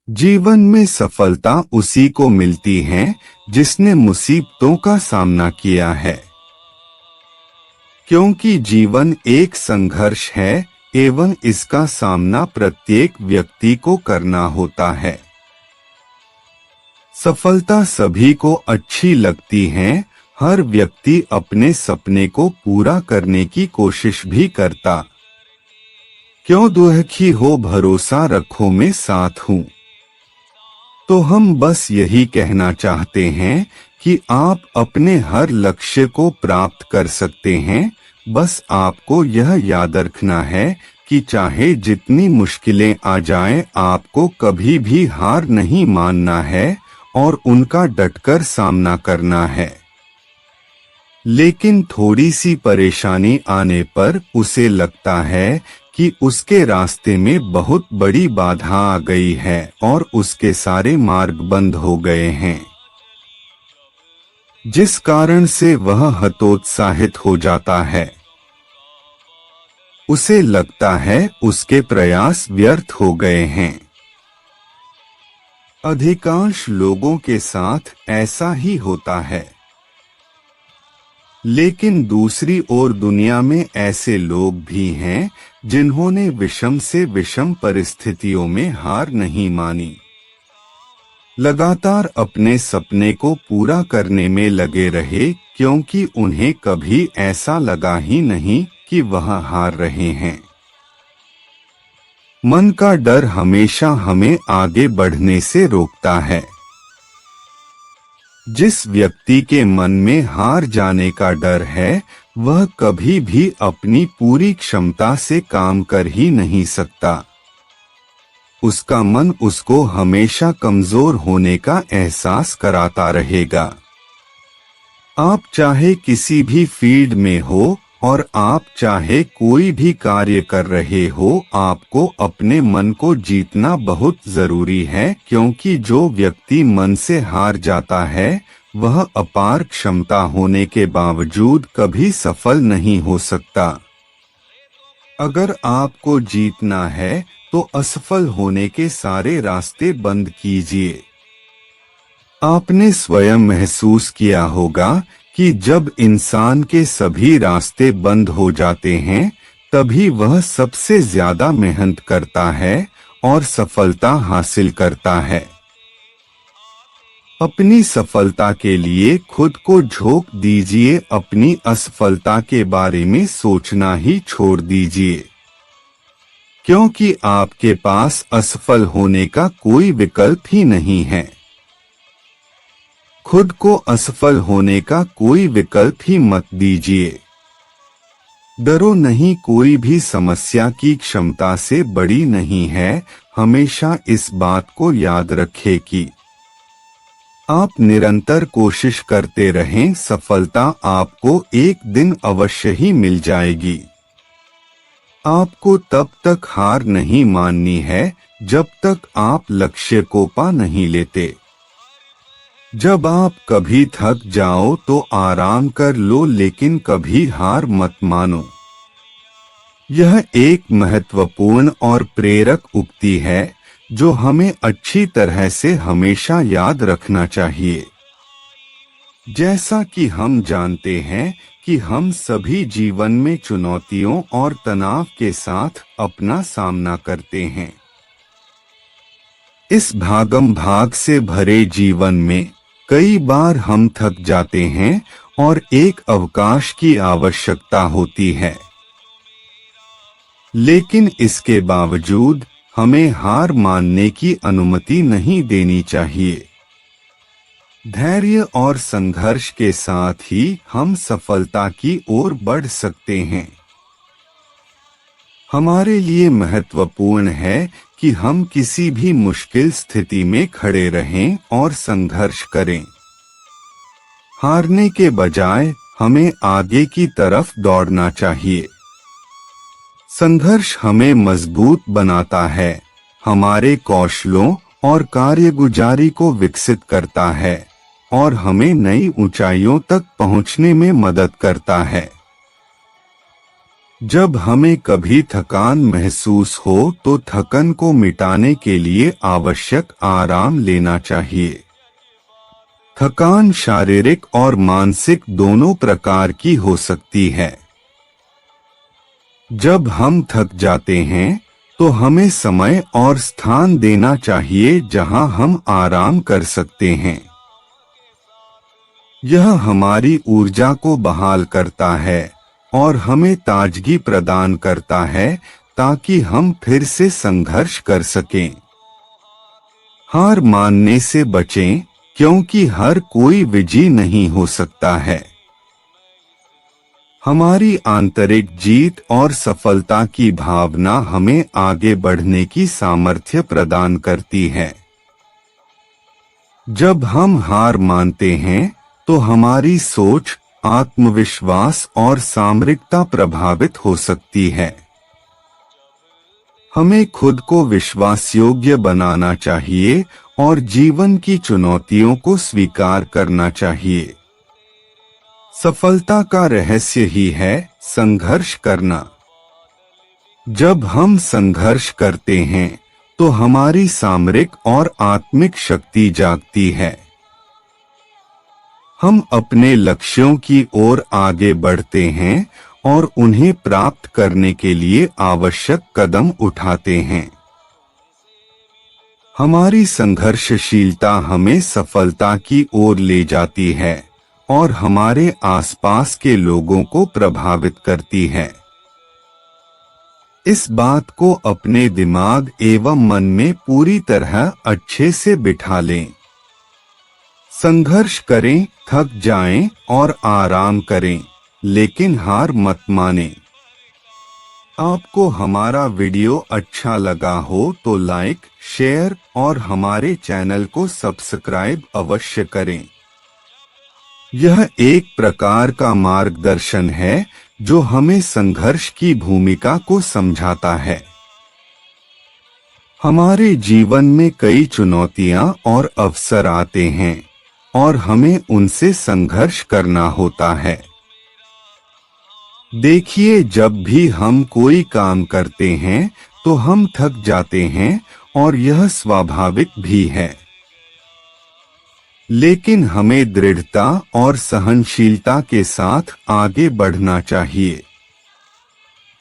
जीवन में सफलता उसी को मिलती है जिसने मुसीबतों का सामना किया है, क्योंकि जीवन एक संघर्ष है एवं इसका सामना प्रत्येक व्यक्ति को करना होता है। सफलता सभी को अच्छी लगती है, हर व्यक्ति अपने सपने को पूरा करने की कोशिश भी करता। क्यों दुखी हो, भरोसा रखो मैं साथ हूँ। तो हम बस यही कहना चाहते हैं कि आप अपने हर लक्ष्य को प्राप्त कर सकते हैं। बस आपको यह याद रखना है कि चाहे जितनी मुश्किलें आ जाएं, आपको कभी भी हार नहीं मानना है और उनका डटकर सामना करना है। लेकिन थोड़ी सी परेशानी आने पर उसे लगता है कि उसके रास्ते में बहुत बड़ी बाधा आ गई है और उसके सारे मार्ग बंद हो गए हैं, जिस कारण से वह हतोत्साहित हो जाता है। उसे लगता है उसके प्रयास व्यर्थ हो गए हैं। अधिकांश लोगों के साथ ऐसा ही होता है। लेकिन दूसरी ओर दुनिया में ऐसे लोग भी हैं जिन्होंने विषम से विषम परिस्थितियों में हार नहीं मानी। लगातार अपने सपने को पूरा करने में लगे रहे, क्योंकि उन्हें कभी ऐसा लगा ही नहीं कि वह हार रहे हैं। मन का डर हमेशा हमें आगे बढ़ने से रोकता है। जिस व्यक्ति के मन में हार जाने का डर है, वह कभी भी अपनी पूरी क्षमता से काम कर ही नहीं सकता। उसका मन उसको हमेशा कमजोर होने का एहसास कराता रहेगा। आप चाहे किसी भी फील्ड में हो और आप चाहे कोई भी कार्य कर रहे हो, आपको अपने मन को जीतना बहुत जरूरी है, क्योंकि जो व्यक्ति मन से हार जाता है वह अपार क्षमता होने के बावजूद कभी सफल नहीं हो सकता। अगर आपको जीतना है तो असफल होने के सारे रास्ते बंद कीजिए। आपने स्वयं महसूस किया होगा कि जब इंसान के सभी रास्ते बंद हो जाते हैं, तभी वह सबसे ज्यादा मेहनत करता है और सफलता हासिल करता है। अपनी सफलता के लिए खुद को झोंक दीजिए, अपनी असफलता के बारे में सोचना ही छोड़ दीजिए, क्योंकि आपके पास असफल होने का कोई विकल्प ही नहीं है। खुद को असफल होने का कोई विकल्प ही मत दीजिए। डरो नहीं, कोई भी समस्या की क्षमता से बड़ी नहीं है। हमेशा इस बात को याद रखें कि आप निरंतर कोशिश करते रहें, सफलता आपको एक दिन अवश्य ही मिल जाएगी। आपको तब तक हार नहीं माननी है जब तक आप लक्ष्य को पा नहीं लेते। जब आप कभी थक जाओ तो आराम कर लो, लेकिन कभी हार मत मानो। यह एक महत्वपूर्ण और प्रेरक उक्ति है जो हमें अच्छी तरह से हमेशा याद रखना चाहिए। जैसा कि हम जानते हैं कि हम सभी जीवन में चुनौतियों और तनाव के साथ अपना सामना करते हैं। इस भागम भाग से भरे जीवन में कई बार हम थक जाते हैं और एक अवकाश की आवश्यकता होती है। लेकिन इसके बावजूद हमें हार मानने की अनुमति नहीं देनी चाहिए। धैर्य और संघर्ष के साथ ही हम सफलता की ओर बढ़ सकते हैं। हमारे लिए महत्वपूर्ण है कि हम किसी भी मुश्किल स्थिति में खड़े रहें और संघर्ष करें। हारने के बजाय हमें आगे की तरफ दौड़ना चाहिए। संघर्ष हमें मजबूत बनाता है, हमारे कौशलों और कार्यगुजारी को विकसित करता है और हमें नई ऊंचाइयों तक पहुंचने में मदद करता है। जब हमें कभी थकान महसूस हो तो थकन को मिटाने के लिए आवश्यक आराम लेना चाहिए। थकान शारीरिक और मानसिक दोनों प्रकार की हो सकती है। जब हम थक जाते हैं तो हमें समय और स्थान देना चाहिए जहां हम आराम कर सकते हैं। यह हमारी ऊर्जा को बहाल करता है और हमें ताजगी प्रदान करता है ताकि हम फिर से संघर्ष कर सकें। हार मानने से बचें, क्योंकि हर कोई विजयी नहीं हो सकता है। हमारी आंतरिक जीत और सफलता की भावना हमें आगे बढ़ने की सामर्थ्य प्रदान करती है। जब हम हार मानते हैं तो हमारी सोच, आत्मविश्वास और सामरिकता प्रभावित हो सकती है। हमें खुद को विश्वासयोग्य बनाना चाहिए और जीवन की चुनौतियों को स्वीकार करना चाहिए। सफलता का रहस्य ही है संघर्ष करना। जब हम संघर्ष करते हैं तो हमारी सामरिक और आत्मिक शक्ति जागती है। हम अपने लक्ष्यों की ओर आगे बढ़ते हैं और उन्हें प्राप्त करने के लिए आवश्यक कदम उठाते हैं। हमारी संघर्षशीलता हमें सफलता की ओर ले जाती है और हमारे आसपास के लोगों को प्रभावित करती है। इस बात को अपने दिमाग एवं मन में पूरी तरह अच्छे से बिठा लें। संघर्ष करें, थक जाएं और आराम करें, लेकिन हार मत मानें। आपको हमारा वीडियो अच्छा लगा हो तो लाइक, शेयर और हमारे चैनल को सब्सक्राइब अवश्य करें। यह एक प्रकार का मार्गदर्शन है जो हमें संघर्ष की भूमिका को समझाता है। हमारे जीवन में कई चुनौतियां और अवसर आते हैं और हमें उनसे संघर्ष करना होता है। देखिए, जब भी हम कोई काम करते हैं तो हम थक जाते हैं और यह स्वाभाविक भी है। लेकिन हमें दृढ़ता और सहनशीलता के साथ आगे बढ़ना चाहिए।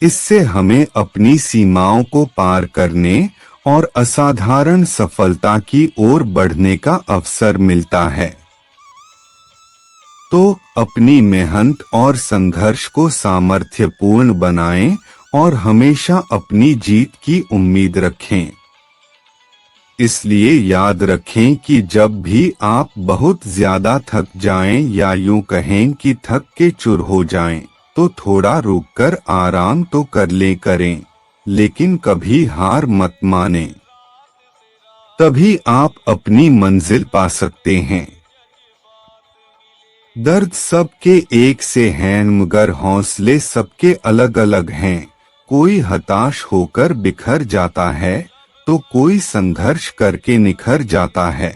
इससे हमें अपनी सीमाओं को पार करने और असाधारण सफलता की ओर बढ़ने का अवसर मिलता है। तो अपनी मेहनत और संघर्ष को सामर्थ्यपूर्ण बनाएं और हमेशा अपनी जीत की उम्मीद रखें। इसलिए याद रखें कि जब भी आप बहुत ज्यादा थक जाएं या यूं कहें कि थक के चूर हो जाएं, तो थोड़ा रुककर आराम तो करें, लेकिन कभी हार मत मानें। तभी आप अपनी मंजिल पा सकते हैं। दर्द सबके एक से हैं मगर हौसले सबके अलग अलग हैं। कोई हताश होकर बिखर जाता है तो कोई संघर्ष करके निखर जाता है।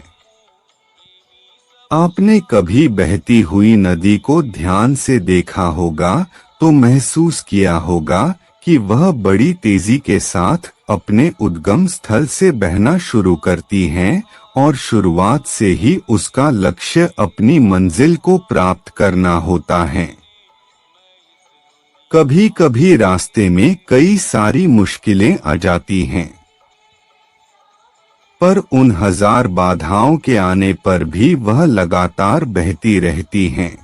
आपने कभी बहती हुई नदी को ध्यान से देखा होगा तो महसूस किया होगा कि वह बड़ी तेजी के साथ अपने उद्गम स्थल से बहना शुरू करती है और शुरुआत से ही उसका लक्ष्य अपनी मंजिल को प्राप्त करना होता है। कभी कभी रास्ते में कई सारी मुश्किलें आ जाती हैं, पर उन हजार बाधाओं के आने पर भी वह लगातार बहती रहती हैं।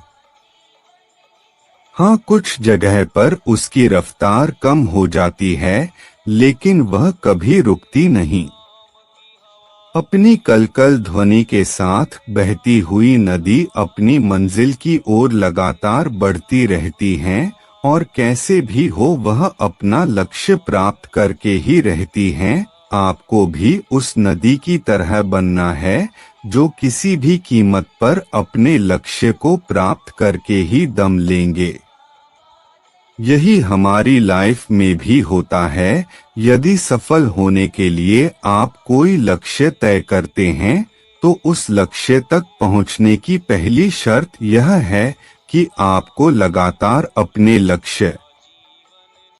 हाँ, कुछ जगह पर उसकी रफ्तार कम हो जाती है, लेकिन वह कभी रुकती नहीं। अपनी कलकल ध्वनि के साथ बहती हुई नदी अपनी मंजिल की ओर लगातार बढ़ती रहती है और कैसे भी हो वह अपना लक्ष्य प्राप्त करके ही रहती है। आपको भी उस नदी की तरह बनना है जो किसी भी कीमत पर अपने लक्ष्य को प्राप्त करके ही दम लेंगे। यही हमारी लाइफ में भी होता है। यदि सफल होने के लिए आप कोई लक्ष्य तय करते हैं तो उस लक्ष्य तक पहुंचने की पहली शर्त यह है कि आपको लगातार अपने लक्ष्य